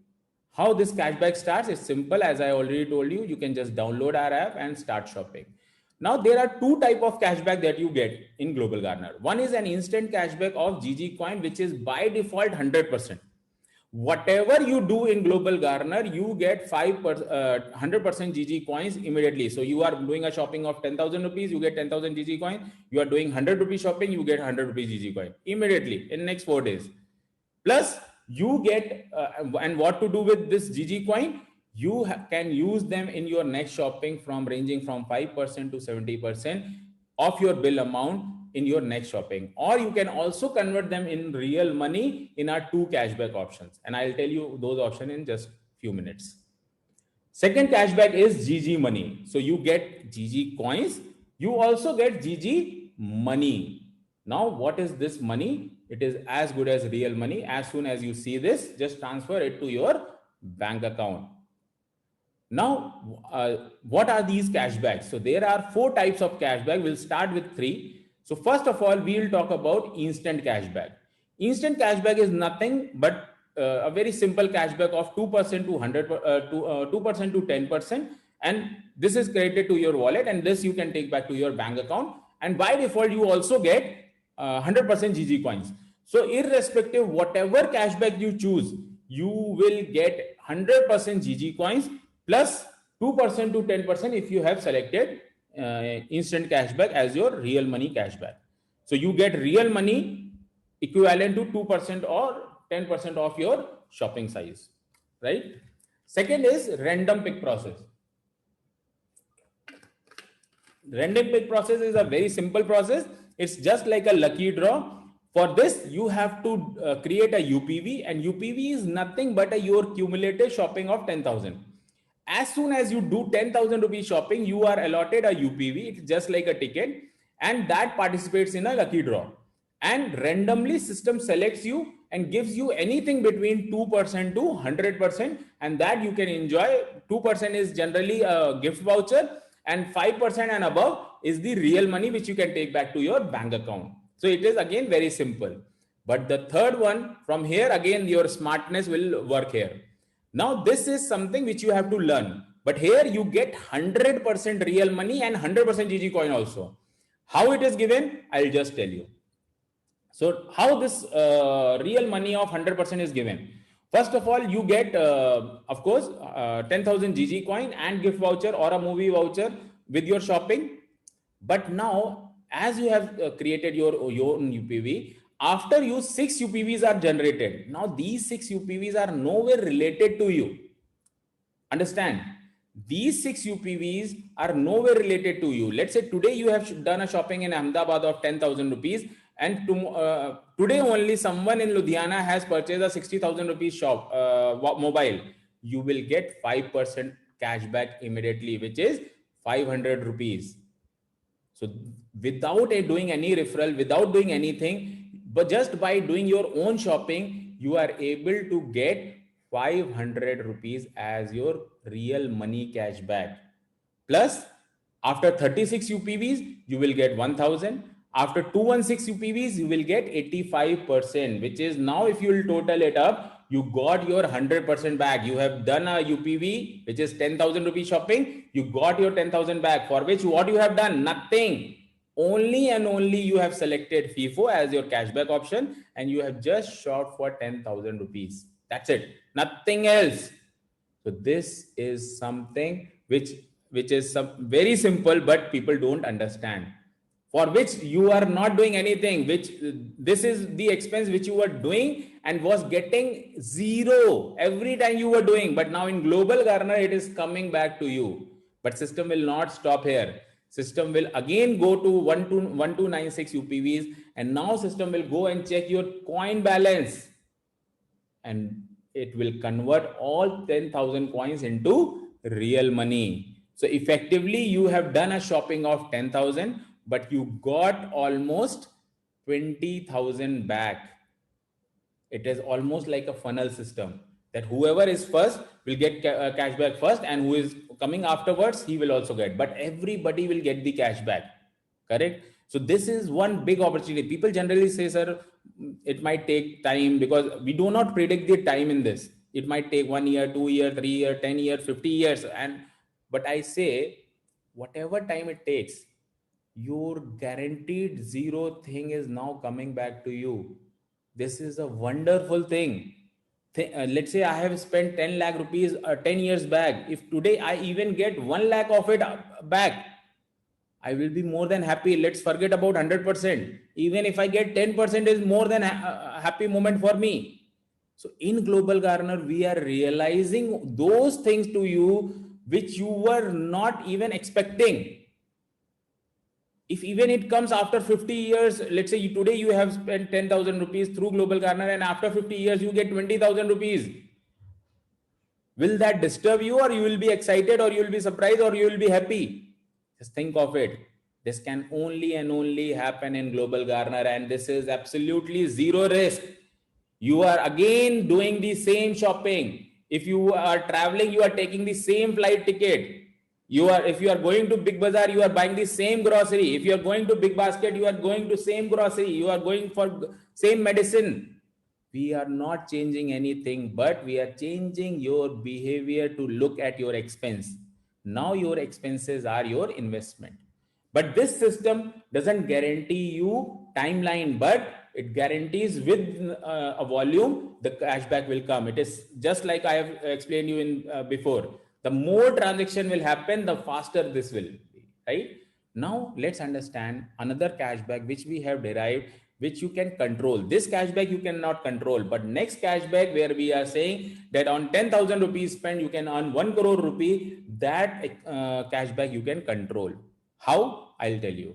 How this cashback starts is simple. As I already told you, you can just download our app and start shopping. Now there are two types of cashback that you get in Global Garner. One is an instant cashback of GG coin, which is by default 100%. Whatever you do in Global Garner, you get 100% GG coins immediately. So you are doing a shopping of 10,000 rupees, you get 10,000 GG coin. You are doing 100 rupees shopping, you get 100 rupees GG coin immediately in next 4 days. Plus you get, and what to do with this GG coin? You can use them in your next shopping ranging from 5% to 70% of your bill amount in your next shopping. Or you can also convert them in real money in our 2 cashback options. And I'll tell you those options in just few minutes. Second cashback is GG money. So you get GG coins. You also get GG money. Now, what is this money? It is as good as real money. As soon as you see this, just transfer it to your bank account. Now, what are these cashbacks? So there are 4 types of cashback. We'll start with 3. So first of all, we will talk about instant cashback. Instant cashback is nothing but a very simple cashback of 2% to 2% to 10. And this is credited to your wallet, and this you can take back to your bank account. And by default, you also get 100% GG coins. So irrespective, whatever cashback you choose, you will get 100% GG coins plus 2% to 10% if you have selected instant cashback as your real money cashback. So you get real money equivalent to 2% or 10% of your shopping size, right? Second is random pick process. Random pick process is a very simple process. It's just like a lucky draw. For this, you have to create a UPV, and UPV is nothing but your cumulative shopping of 10,000. As soon as you do 10,000 rupees shopping, you are allotted a UPV. It's just like a ticket, and that participates in a lucky draw. And randomly system selects you and gives you anything between 2% to 100%, and that you can enjoy. 2% is generally a gift voucher, and 5% and above is the real money which you can take back to your bank account. So it is again very simple. But the third one, from here again your smartness will work here. Now this is something which you have to learn. But here you get 100% real money and 100% GG coin also. How it is given, I'll just tell you. So how this real money of 100% is given? First of all, you get, of course, 10,000 GG coin and gift voucher or a movie voucher with your shopping. But now, as you have created your own UPV, after you 6 UPVs are generated. Now these 6 UPVs are nowhere related to you. Understand? These 6 UPVs are nowhere related to you. Let's say today you have done a shopping in Ahmedabad of 10,000 rupees, and today only someone in Ludhiana has purchased a 60,000 rupees shop mobile. You will get 5% cashback immediately, which is 500 rupees. So without doing any referral, without doing anything, but just by doing your own shopping, you are able to get 500 rupees as your real money cashback. Plus, after 36 UPVs, you will get 1000. After 216 UPVs, you will get 85%, which is now, if you will total it up, you got your 100% back. You have done a UPV, which is 10,000 rupees shopping. You got your 10,000 back, for which what you have done? Nothing. Only and only you have selected FIFO as your cashback option, and you have just shot for 10,000 rupees. That's it. Nothing else. So this is something which is very simple, but people don't understand. For which you are not doing anything, which this is the expense which you were doing and was getting zero every time you were doing. But now in Global Garner, it is coming back to you. But system will not stop here. System will again go to 1296 UPVs, and now system will go and check your coin balance, and it will convert all 10,000 coins into real money. So effectively, you have done a shopping of 10,000, but you got almost 20,000 back. It is almost like a funnel system, that whoever is first will get cashback first, and who is coming afterwards, he will also get. But everybody will get the cashback. Correct? So this is one big opportunity. People generally say, sir, it might take time, because we do not predict the time in this. It might take 1 year, 2 year, 3 year, 10 year, 50 years. But I say, whatever time it takes, your guaranteed zero thing is now coming back to you. This is a wonderful thing. Let's say I have spent 10 lakh rupees 10 years back. If today I even get 1 lakh of it back, I will be more than happy. Let's forget about 100%. Even if I get 10%, is more than a happy moment for me. So in Global Garner, we are realizing those things to you which you were not even expecting. If even it comes after 50 years, let's say today you have spent 10,000 rupees through Global Garner, and after 50 years you get 20,000 rupees. Will that disturb you, or you will be excited, or you will be surprised, or you will be happy? Just think of it. This can only and only happen in Global Garner, and this is absolutely zero risk. You are again doing the same shopping. If you are traveling, you are taking the same flight ticket. If you are going to Big Bazaar, you are buying the same grocery. If you are going to Big Basket, you are going to same grocery. You are going for same medicine. We are not changing anything, but we are changing your behavior to look at your expense. Now your expenses are your investment. But this system doesn't guarantee you timeline, but it guarantees with a volume, the cashback will come. It is just like I have explained you in before. The more transaction will happen, the faster this will be, right? Now let's understand another cashback which we have derived, which you can control. This cashback you cannot control, but next cashback, where we are saying that on 10,000 rupees spent, you can earn 1 crore rupee, that cashback you can control. How? I'll tell you.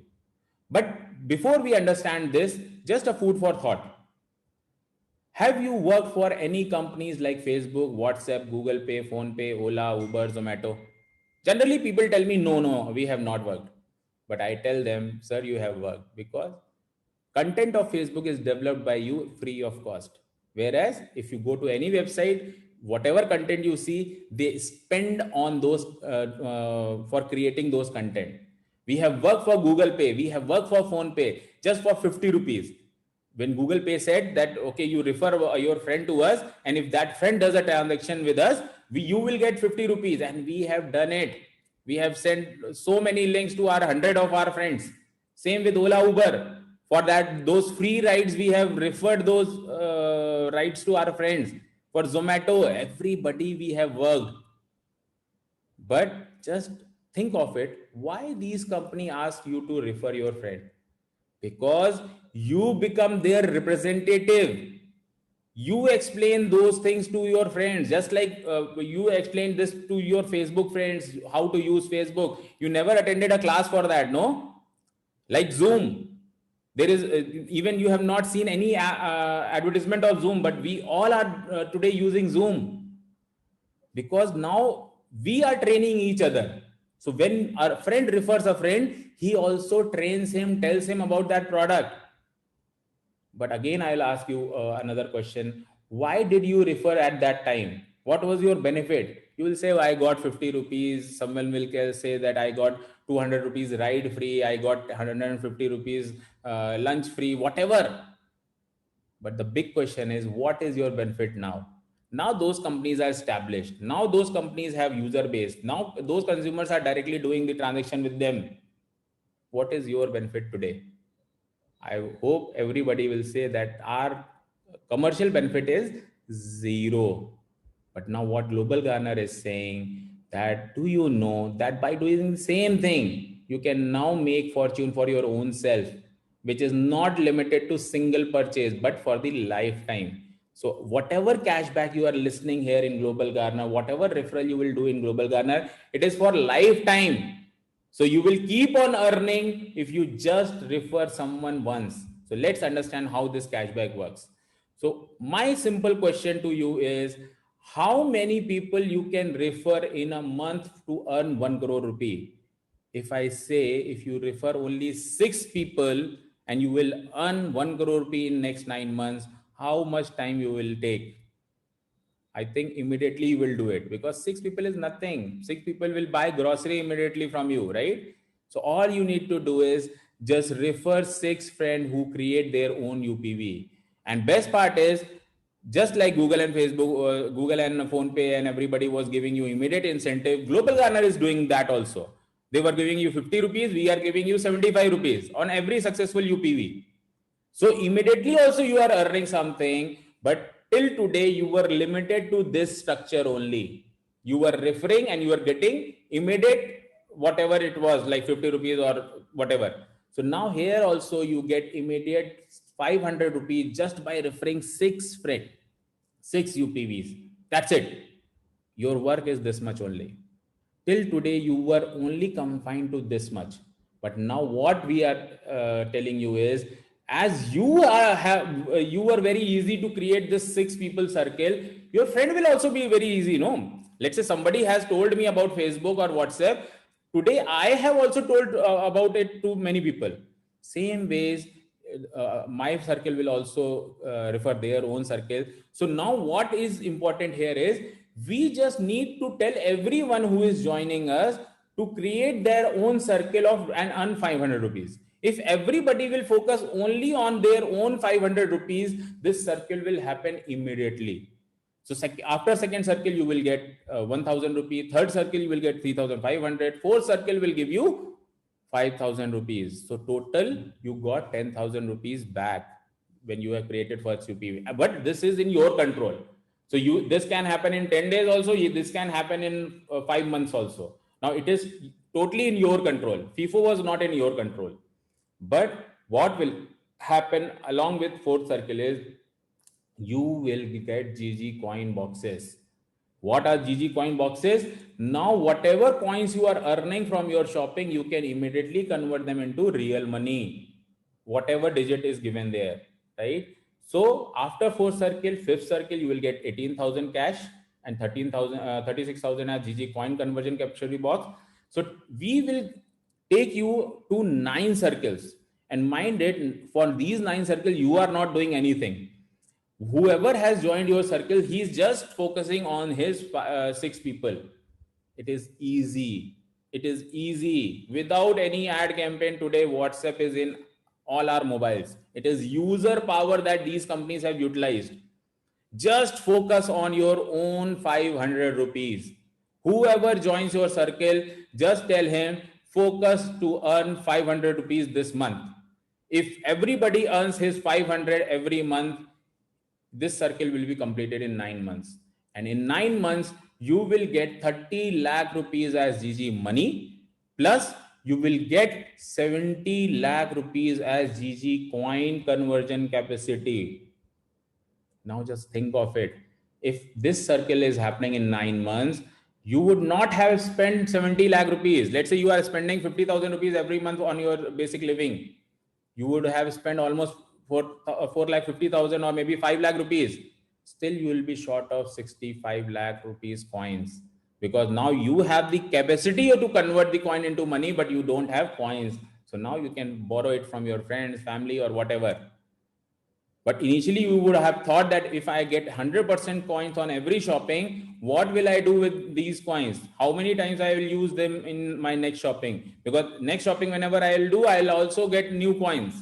But before we understand this, just a food for thought. Have you worked for any companies like Facebook, WhatsApp, Google Pay, Phone Pay, Ola, Uber, Zomato? Generally, people tell me, no, we have not worked. But I tell them, sir, you have worked, because content of Facebook is developed by you free of cost. Whereas if you go to any website, whatever content you see, they spend on those for creating those content. We have worked for Google Pay, we have worked for Phone Pay just for 50 rupees. When Google Pay said that, okay, you refer your friend to us, and if that friend does a transaction with us, you will get 50 rupees. And we have done it. We have sent so many links to 100 of our friends. Same with Ola, Uber. For that, those free rides, we have referred those rides to our friends. For Zomato, everybody we have worked. But just think of it. Why these companies ask you to refer your friend? Because you become their representative. You explain those things to your friends, just like you explain this to your Facebook friends, how to use Facebook. You never attended a class for that, no? Like Zoom. There is, even you have not seen any advertisement of Zoom, but we all are today using Zoom, because now we are training each other. So when our friend refers a friend, he also trains him, tells him about that product. But again, I'll ask you another question. Why did you refer at that time? What was your benefit? You will say, I got 50 rupees. Someone will say that I got 200 rupees ride free. I got 150 rupees lunch free, whatever. But the big question is, what is your benefit now? Now those companies are established. Now those companies have user base. Now those consumers are directly doing the transaction with them. What is your benefit today? I hope everybody will say that our commercial benefit is zero. But now what Global Garner is saying, that do you know that by doing the same thing, you can now make fortune for your own self, which is not limited to single purchase, but for the lifetime. So whatever cashback you are listening here in Global Garner, whatever referral you will do in Global Garner, it is for lifetime. So you will keep on earning if you just refer someone once. So let's understand how this cashback works. So my simple question to you is, how many people you can refer in a month to earn 1 crore rupee? If I say, if you refer only 6 people and you will earn 1 crore rupee in next 9 months, how much time you will take? I think immediately you will do it, because 6 people is nothing. 6 people will buy grocery immediately from you, right? So all you need to do is just refer 6 friends who create their own UPV. And best part is, just like Google and Facebook, Google and PhonePe and everybody was giving you immediate incentive, Global Garner is doing that also. They were giving you 50 rupees, we are giving you 75 rupees on every successful UPV. So immediately also you are earning something, but till today you were limited to this structure only. You were referring and you were getting immediate whatever it was, like 50 rupees or whatever. So now here also you get immediate 500 rupees just by referring 6 friends, 6 UPVs. That's it. Your work is this much only. Till today you were only confined to this much. But now what we are telling you is, as you were very easy to create this 6 people circle, your friend will also be very easy, no? Let's say somebody has told me about Facebook or WhatsApp. Today I have also told about it to many people. Same ways, my circle will also refer their own circle. So now what is important here is, we just need to tell everyone who is joining us to create their own circle of and earn 500 rupees. If everybody will focus only on their own 500 rupees, this circle will happen immediately. So after second circle, you will get 1000 rupees. Third circle, you will get 3500. Fourth circle will give you 5000 rupees. So total, you got 10,000 rupees back when you have created first UPV. But this is in your control. So this can happen in 10 days also. This can happen in 5 months also. Now it is totally in your control. FIFO was not in your control. But what will happen along with fourth circle is, you will get GG coin boxes. What are GG coin boxes? Now whatever coins you are earning from your shopping, you can immediately convert them into real money. Whatever digit is given there, right? So after fourth circle, fifth circle, you will get 18,000 cash and 36,000 as GG coin conversion capture box. So we will take you to 9 circles, and mind it, for these 9 circles, you are not doing anything. Whoever has joined your circle, he's just focusing on his 6 people. It is easy. It is easy. Without any ad campaign today, WhatsApp is in all our mobiles. It is user power that these companies have utilized. Just focus on your own 500 rupees. Whoever joins your circle, just tell him, focus to earn 500 rupees this month. If everybody earns his 500 every month, this circle will be completed in 9 months. And in 9 months, you will get 30 lakh rupees as GG money, plus you will get 70 lakh rupees as GG coin conversion capacity. Now just think of it. If this circle is happening in 9 months, you would not have spent 70 lakh rupees. Let's say you are spending 50,000 rupees every month on your basic living. You would have spent almost 4 lakh 50,000 or maybe 5 lakh rupees. Still, you will be short of 65 lakh rupees coins, because now you have the capacity to convert the coin into money, but you don't have coins. So now you can borrow it from your friends, family, or whatever. But initially you would have thought that if I get 100% coins on every shopping, what will I do with these coins? How many times I will use them in my next shopping? Because next shopping, whenever I will do, I'll also get new coins.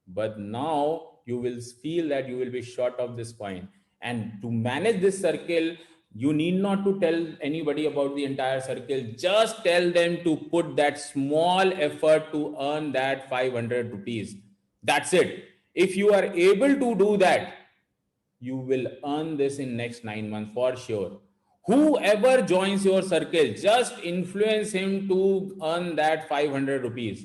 But now you will feel that you will be short of this coin. And to manage this circle, you need not to tell anybody about the entire circle. Just tell them to put that small effort to earn that 500 rupees. That's it. If you are able to do that, you will earn this in next 9 months for sure. Whoever joins your circle, just influence him to earn that 500 rupees.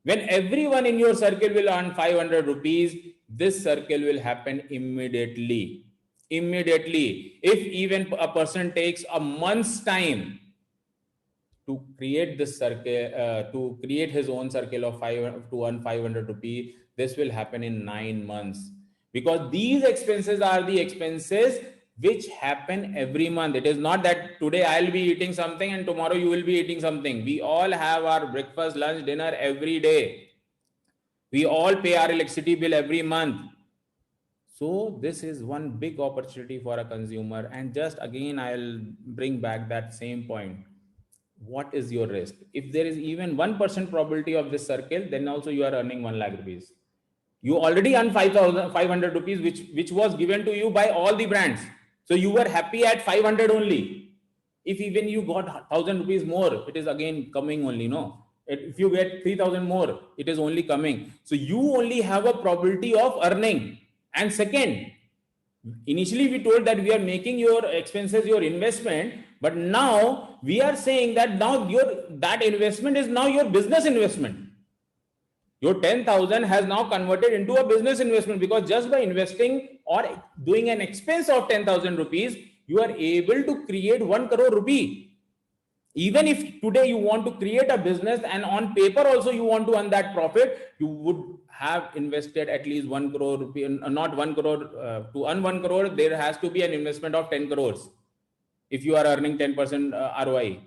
When everyone in your circle will earn 500 rupees, this circle will happen immediately. Immediately. If even a person takes a month's time to create this circle, to create his own circle of to earn 500 rupees, this will happen in 9 months. Because these expenses are the expenses which happen every month. It is not that today I'll be eating something and tomorrow you will be eating something. We all have our breakfast, lunch, dinner every day. We all pay our electricity bill every month. So this is one big opportunity for a consumer. And just again, I'll bring back that same point. What is your risk? If there is even 1% probability of this circle, then also you are earning 1 lakh rupees. You already earn 500 rupees, which was given to you by all the brands. So you were happy at 500 only. If even you got 1,000 rupees more, it is again coming only, no? If you get 3,000 more, it is only coming. So you only have a probability of earning. And second, initially we told that we are making your expenses your investment, but now we are saying that now that investment is now your business investment. Your 10,000 has now converted into a business investment, because just by investing or doing an expense of 10,000 rupees, you are able to create 1 crore rupee. Even if today you want to create a business and on paper also you want to earn that profit, you would have invested at least 1 crore rupee, not 1 crore. To earn 1 crore, there has to be an investment of 10 crores. If you are earning 10% ROI.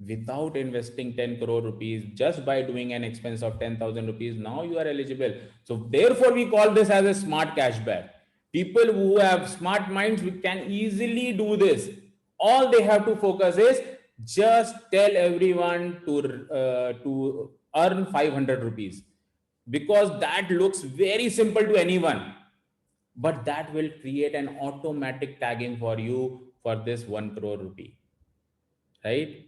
Without investing 10 crore rupees, just by doing an expense of 10,000 rupees, now you are eligible. So therefore we call this as a smart cashback. People who have smart minds can easily do this. All they have to focus is just tell everyone to earn 500 rupees, because that looks very simple to anyone, but that will create an automatic tagging for you for this 1 crore rupee, right?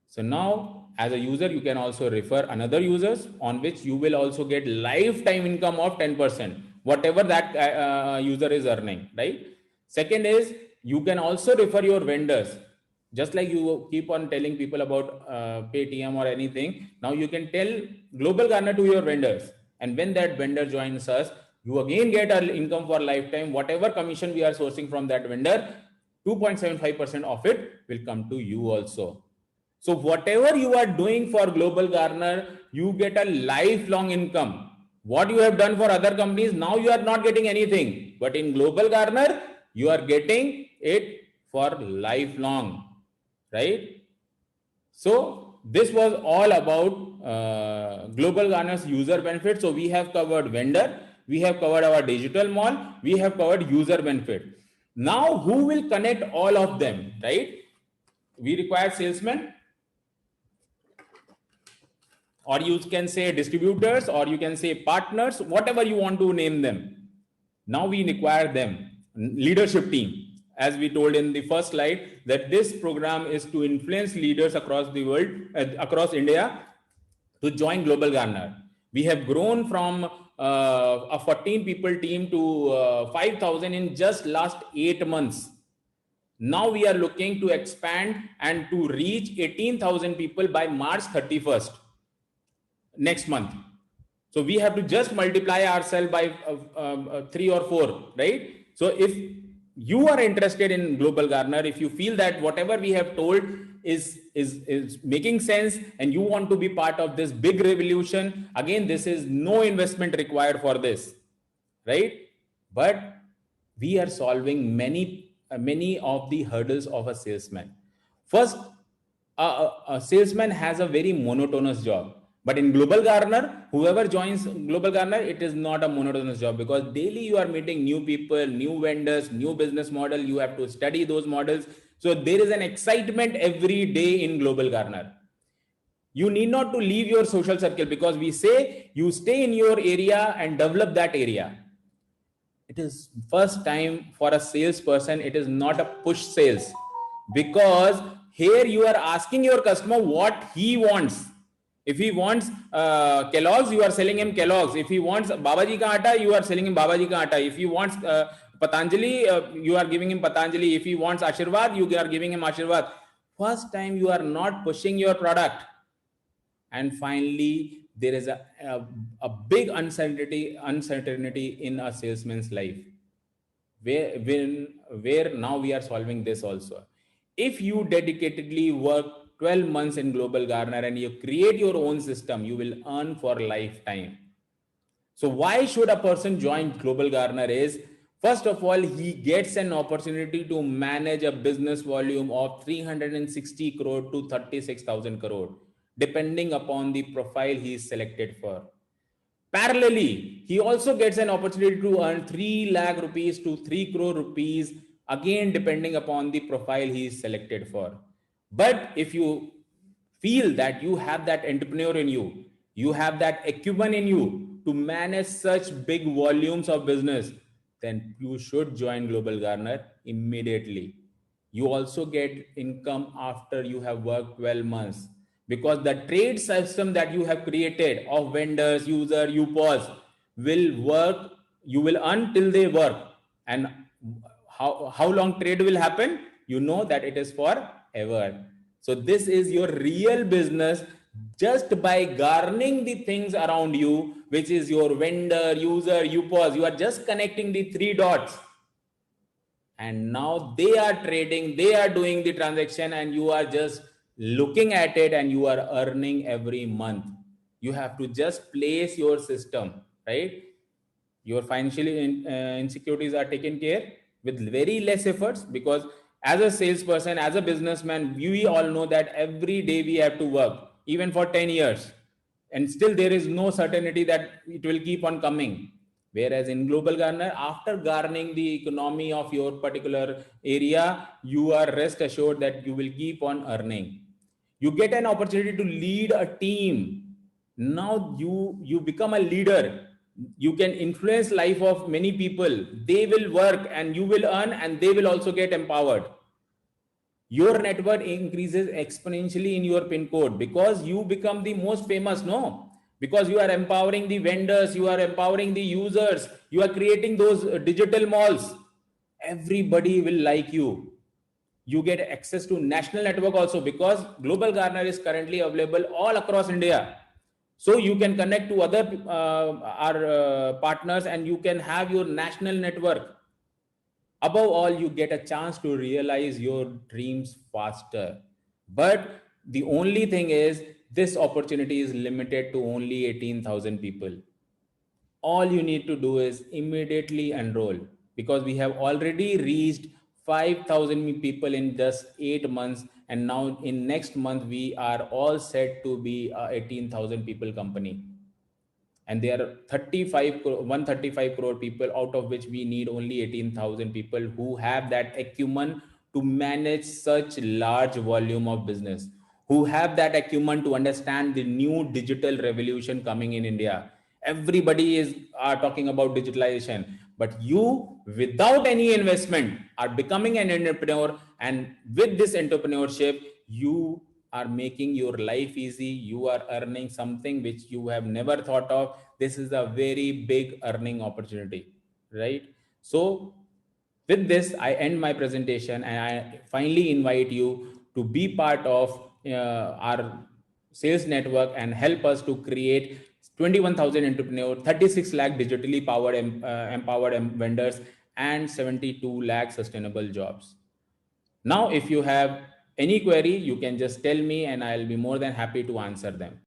So now as a user, you can also refer another users, on which you will also get lifetime income of 10%, whatever that user is earning, right? Second is, you can also refer your vendors. Just like you keep on telling people about Paytm or anything, now you can tell Global Garner to your vendors. And when that vendor joins us, you again get an income for lifetime. Whatever commission we are sourcing from that vendor, 2.75% of it will come to you also. So whatever you are doing for Global Garner, you get a lifelong income. What you have done for other companies, now you are not getting anything. But in Global Garner, you are getting it for lifelong, right? So this was all about Global Garner's user benefit. So we have covered vendor, we have covered our digital mall, we have covered user benefit. Now who will connect all of them, right? We require salesmen, or you can say distributors, or you can say partners, whatever you want to name them. Now we require them. Leadership team. As we told in the first slide, that this program is to influence leaders across the world, across India, to join Global Garner. We have grown from a 14 people team to 5,000 in just last 8 months. Now we are looking to expand and to reach 18,000 people by March 31st, next month. So we have to just multiply ourselves by 3 or 4, right? So if you are interested in Global Gardener, if you feel that whatever we have told is making sense and you want to be part of this big revolution, again, this is no investment required for this, right? But we are solving many of the hurdles of a salesman. First, a salesman has a very monotonous job. But in Global Gardener, whoever joins Global Gardener, it is not a monotonous job, because daily you are meeting new people, new vendors, new business model. You have to study those models. So there is an excitement every day in Global Gardener. You need not to leave your social circle, because we say you stay in your area and develop that area. It is first time for a salesperson. It is not a push sales, because here you are asking your customer what he wants. If he wants Kellogg's, you are selling him Kellogg's. If he wants Babaji ka atta, you are selling him Babaji ka atta. If he wants Patanjali, you are giving him Patanjali. If he wants Ashirwad, you are giving him Ashirwad. First time you are not pushing your product. And finally, there is a big uncertainty in a salesman's life, where now we are solving this also. If you dedicatedly work 12 months in Global Gardener and you create your own system, you will earn for lifetime. So why should a person join Global Gardener is, first of all, he gets an opportunity to manage a business volume of 360 crore to 36,000 crore, depending upon the profile he is selected for. Parallelly, he also gets an opportunity to earn 3 lakh rupees to 3 crore rupees, again depending upon the profile he is selected for. But if you feel that you have that entrepreneur in you, you have that acumen in you to manage such big volumes of business, then you should join Global Gardener immediately. You also get income after you have worked 12 months, because the trade system that you have created of vendors, user, UPOS will work. You will earn till they work. And how long trade will happen? You know that it is forever. So this is your real business, just by garnering the things around you, which is your vendor, user, UPOS. You are just connecting the 3 dots. And now they are trading, they are doing the transaction, and you are just looking at it and you are earning every month. You have to just place your system, right? Your financial insecurities are taken care with very less efforts, because as a salesperson, as a businessman, we all know that every day we have to work, even for 10 years. And still there is no certainty that it will keep on coming. Whereas in Global Gardener, after garnering the economy of your particular area, you are rest assured that you will keep on earning. You get an opportunity to lead a team. Now you become a leader. You can influence life of many people. They will work and you will earn, and they will also get empowered. Your network increases exponentially in your pin code, because you become the most famous, no? Because you are empowering the vendors, you are empowering the users, you are creating those digital malls. Everybody will like you. You get access to national network also, because Global Gardener is currently available all across India. So you can connect to other our partners, and you can have your national network. Above all, you get a chance to realize your dreams faster. But the only thing is, this opportunity is limited to only 18,000 people. All you need to do is immediately enroll, because we have already reached 5,000 people in just 8 months. And now in next month, we are all set to be a 18,000 people company. And there are 135 crore people, out of which we need only 18,000 people who have that acumen to manage such large volume of business, who have that acumen to understand the new digital revolution coming in India. Everybody are talking about digitalization, but you, without any investment, are becoming an entrepreneur. And with this entrepreneurship, you are making your life easy. You are earning something which you have never thought of. This is a very big earning opportunity, right? So with this, I end my presentation, and I finally invite you to be part of our sales network and help us to create 21,000 entrepreneurs, 36 lakh digitally empowered vendors, and 72 lakh sustainable jobs. Now, if you have any query, you can just tell me and I'll be more than happy to answer them.